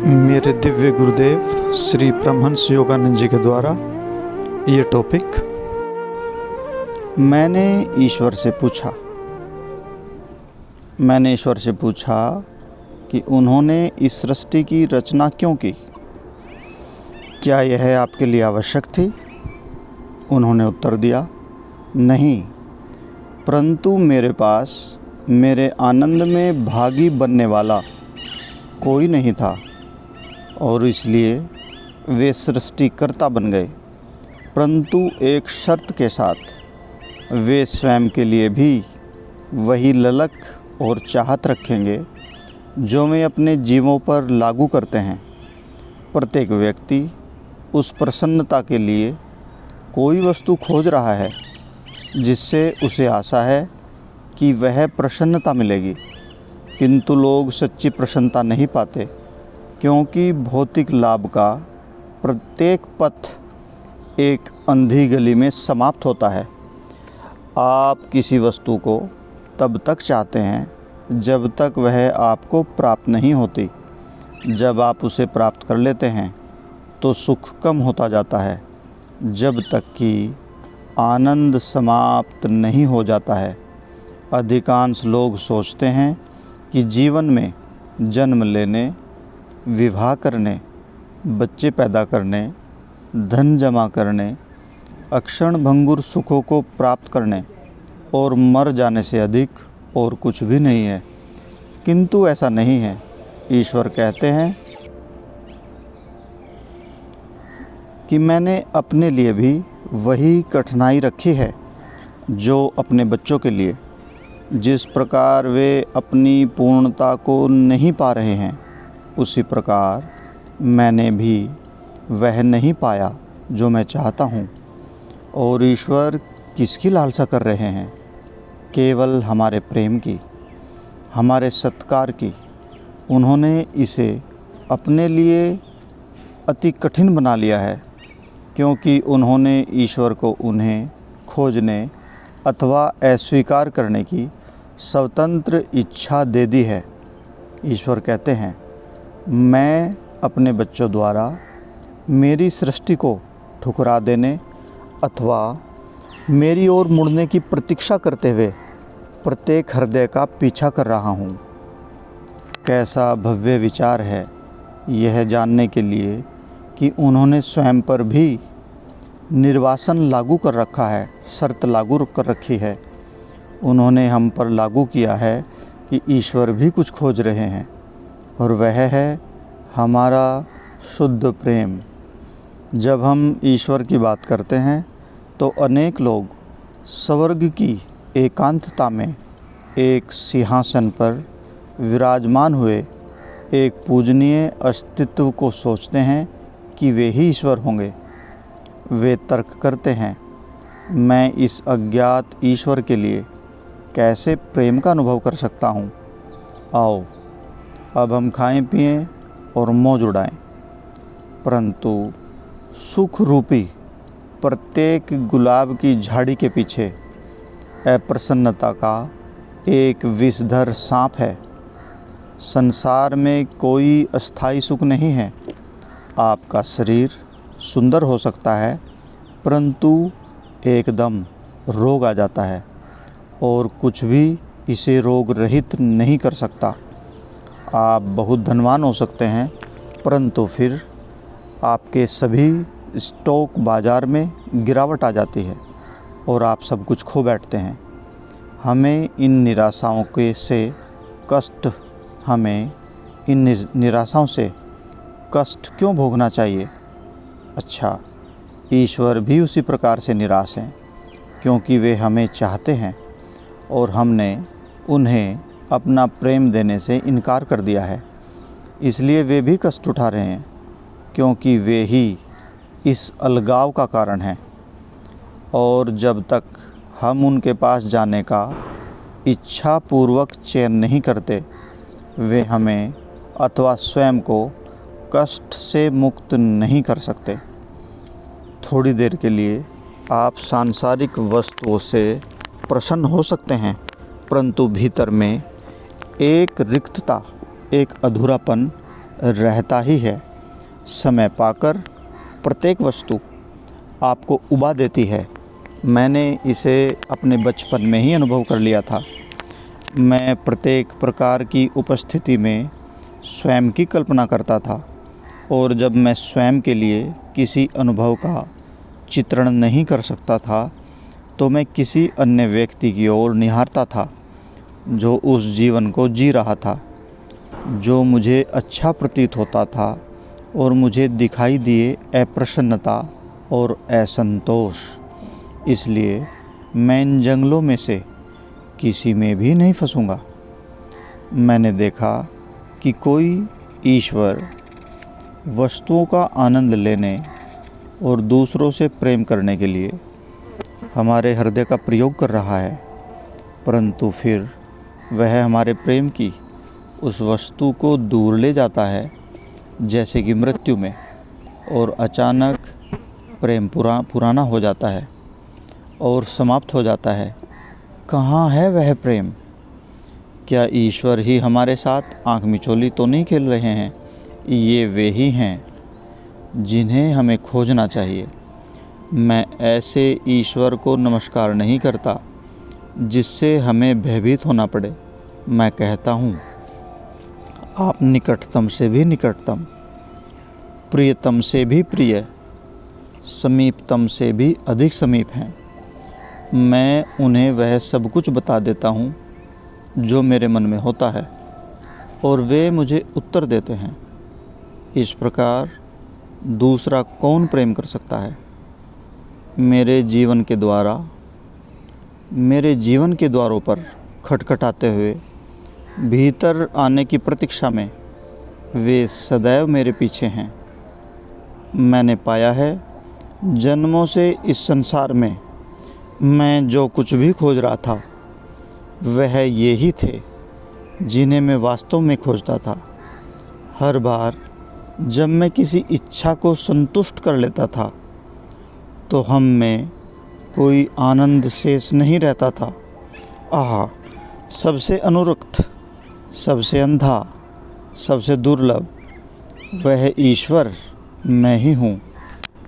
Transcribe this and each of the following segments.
मेरे दिव्य गुरुदेव श्री परमहंस योगानंद जी के द्वारा ये टॉपिक। मैंने ईश्वर से पूछा कि उन्होंने इस सृष्टि की रचना क्यों की, क्या यह आपके लिए आवश्यक थी? उन्होंने उत्तर दिया, नहीं, परंतु मेरे पास मेरे आनंद में भागी बनने वाला कोई नहीं था और इसलिए वे सृष्टिकर्ता बन गए, परंतु एक शर्त के साथ। वे स्वयं के लिए भी वही ललक और चाहत रखेंगे जो वे अपने जीवों पर लागू करते हैं। प्रत्येक व्यक्ति उस प्रसन्नता के लिए कोई वस्तु खोज रहा है जिससे उसे आशा है कि वह प्रसन्नता मिलेगी, किंतु लोग सच्ची प्रसन्नता नहीं पाते क्योंकि भौतिक लाभ का प्रत्येक पथ एक अंधी गली में समाप्त होता है। आप किसी वस्तु को तब तक चाहते हैं जब तक वह आपको प्राप्त नहीं होती। जब आप उसे प्राप्त कर लेते हैं तो सुख कम होता जाता है, जब तक कि आनंद समाप्त नहीं हो जाता है। अधिकांश लोग सोचते हैं कि जीवन में जन्म लेने, विवाह करने, बच्चे पैदा करने, धन जमा करने, अक्षण भंगुर सुखों को प्राप्त करने और मर जाने से अधिक और कुछ भी नहीं है, किंतु ऐसा नहीं है। ईश्वर कहते हैं कि मैंने अपने लिए भी वही कठिनाई रखी है जो अपने बच्चों के लिए। जिस प्रकार वे अपनी पूर्णता को नहीं पा रहे हैं, उसी प्रकार मैंने भी वह नहीं पाया जो मैं चाहता हूँ। और ईश्वर किसकी लालसा कर रहे हैं? केवल हमारे प्रेम की, हमारे सत्कार की। उन्होंने इसे अपने लिए अति कठिन बना लिया है क्योंकि उन्होंने ईश्वर को उन्हें खोजने अथवा अस्वीकार करने की स्वतंत्र इच्छा दे दी है। ईश्वर कहते हैं, मैं अपने बच्चों द्वारा मेरी सृष्टि को ठुकरा देने अथवा मेरी ओर मुड़ने की प्रतीक्षा करते हुए प्रत्येक हृदय का पीछा कर रहा हूँ। कैसा भव्य विचार है यह जानने के लिए कि उन्होंने स्वयं पर भी निर्वासन लागू कर रखा है, शर्त लागू कर रखी है। उन्होंने हम पर लागू किया है कि ईश्वर भी कुछ खोज रहे हैं और वह है हमारा शुद्ध प्रेम। जब हम ईश्वर की बात करते हैं तो अनेक लोग स्वर्ग की एकांतता में एक सिंहासन पर विराजमान हुए एक पूजनीय अस्तित्व को सोचते हैं कि वे ही ईश्वर होंगे। वे तर्क करते हैं, मैं इस अज्ञात ईश्वर के लिए कैसे प्रेम का अनुभव कर सकता हूँ। आओ अब हम खाएं पिएं और मौज उड़ाएं। परंतु सुख रूपी प्रत्येक गुलाब की झाड़ी के पीछे अप्रसन्नता का एक विषधर सांप है। संसार में कोई अस्थायी सुख नहीं है। आपका शरीर सुंदर हो सकता है, परंतु एकदम रोग आ जाता है और कुछ भी इसे रोग रहित नहीं कर सकता। आप बहुत धनवान हो सकते हैं, परंतु फिर आपके सभी स्टॉक बाज़ार में गिरावट आ जाती है और आप सब कुछ खो बैठते हैं। हमें इन निराशाओं से कष्ट क्यों भोगना चाहिए? अच्छा, ईश्वर भी उसी प्रकार से निराश हैं क्योंकि वे हमें चाहते हैं और हमने उन्हें अपना प्रेम देने से इनकार कर दिया है। इसलिए वे भी कष्ट उठा रहे हैं क्योंकि वे ही इस अलगाव का कारण हैं। और जब तक हम उनके पास जाने का इच्छापूर्वक चयन नहीं करते, वे हमें अथवा स्वयं को कष्ट से मुक्त नहीं कर सकते। थोड़ी देर के लिए आप सांसारिक वस्तुओं से प्रसन्न हो सकते हैं, परंतु भीतर में एक रिक्तता, एक अधूरापन रहता ही है। समय पाकर प्रत्येक वस्तु आपको उबा देती है। मैंने इसे अपने बचपन में ही अनुभव कर लिया था। मैं प्रत्येक प्रकार की उपस्थिति में स्वयं की कल्पना करता था, और जब मैं स्वयं के लिए किसी अनुभव का चित्रण नहीं कर सकता था तो मैं किसी अन्य व्यक्ति की ओर निहारता था जो उस जीवन को जी रहा था, जो मुझे अच्छा प्रतीत होता था, और मुझे दिखाई दिए अप्रसन्नता और असंतोष। इसलिए मैं इन जंगलों में से किसी में भी नहीं फंसूंगा। मैंने देखा कि कोई ईश्वर वस्तुओं का आनंद लेने और दूसरों से प्रेम करने के लिए हमारे हृदय का प्रयोग कर रहा है, परंतु फिर वह हमारे प्रेम की उस वस्तु को दूर ले जाता है, जैसे कि मृत्यु में, और अचानक प्रेम पुराना हो जाता है और समाप्त हो जाता है। कहाँ है वह प्रेम? क्या ईश्वर ही हमारे साथ आँख मिचौली तो नहीं खेल रहे हैं? ये वे ही हैं जिन्हें हमें खोजना चाहिए। मैं ऐसे ईश्वर को नमस्कार नहीं करता जिससे हमें भयभीत होना पड़े। मैं कहता हूँ, आप निकटतम से भी निकटतम, प्रियतम से भी प्रिय, समीपतम से भी अधिक समीप हैं। मैं उन्हें वह सब कुछ बता देता हूँ जो मेरे मन में होता है, और वे मुझे उत्तर देते हैं। इस प्रकार दूसरा कौन प्रेम कर सकता है? मेरे जीवन के द्वारों पर खटखटाते हुए भीतर आने की प्रतीक्षा में वे सदैव मेरे पीछे हैं। मैंने पाया है, जन्मों से इस संसार में मैं जो कुछ भी खोज रहा था वह ये ही थे जिन्हें मैं वास्तव में खोजता था। हर बार जब मैं किसी इच्छा को संतुष्ट कर लेता था तो हम में कोई आनंद शेष नहीं रहता था। आहा, सबसे अनुरक्त, सबसे अंधा, सबसे दुर्लभ वह ईश्वर मैं ही हूँ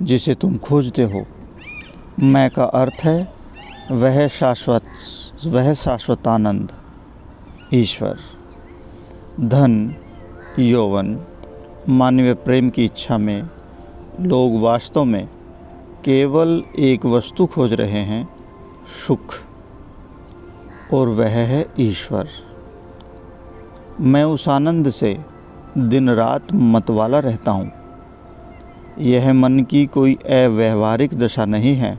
जिसे तुम खोजते हो। मैं का अर्थ है वह शाश्वत आनंद, ईश्वर। धन, यौवन, मानवीय प्रेम की इच्छा में लोग वास्तव में केवल एक वस्तु खोज रहे हैं, सुख, और वह है ईश्वर। मैं उस आनंद से दिन रात मतवाला रहता हूँ। यह मन की कोई अव्यावहारिक दशा नहीं है।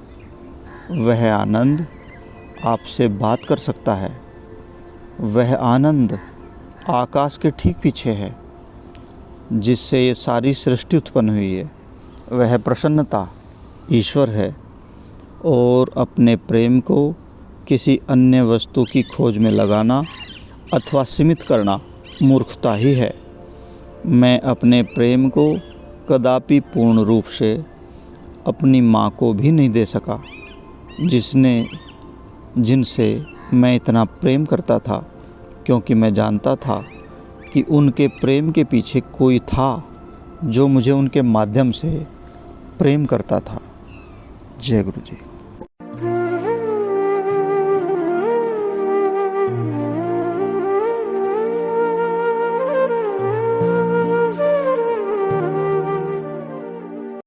वह आनंद आपसे बात कर सकता है। वह आनंद आकाश के ठीक पीछे है जिससे ये सारी सृष्टि उत्पन्न हुई है। वह प्रसन्नता ईश्वर है, और अपने प्रेम को किसी अन्य वस्तु की खोज में लगाना अथवा सीमित करना मूर्खता ही है। मैं अपने प्रेम को कदापि पूर्ण रूप से अपनी माँ को भी नहीं दे सका, जिनसे मैं इतना प्रेम करता था, क्योंकि मैं जानता था कि उनके प्रेम के पीछे कोई था जो मुझे उनके माध्यम से प्रेम करता था। जय गुरु जी।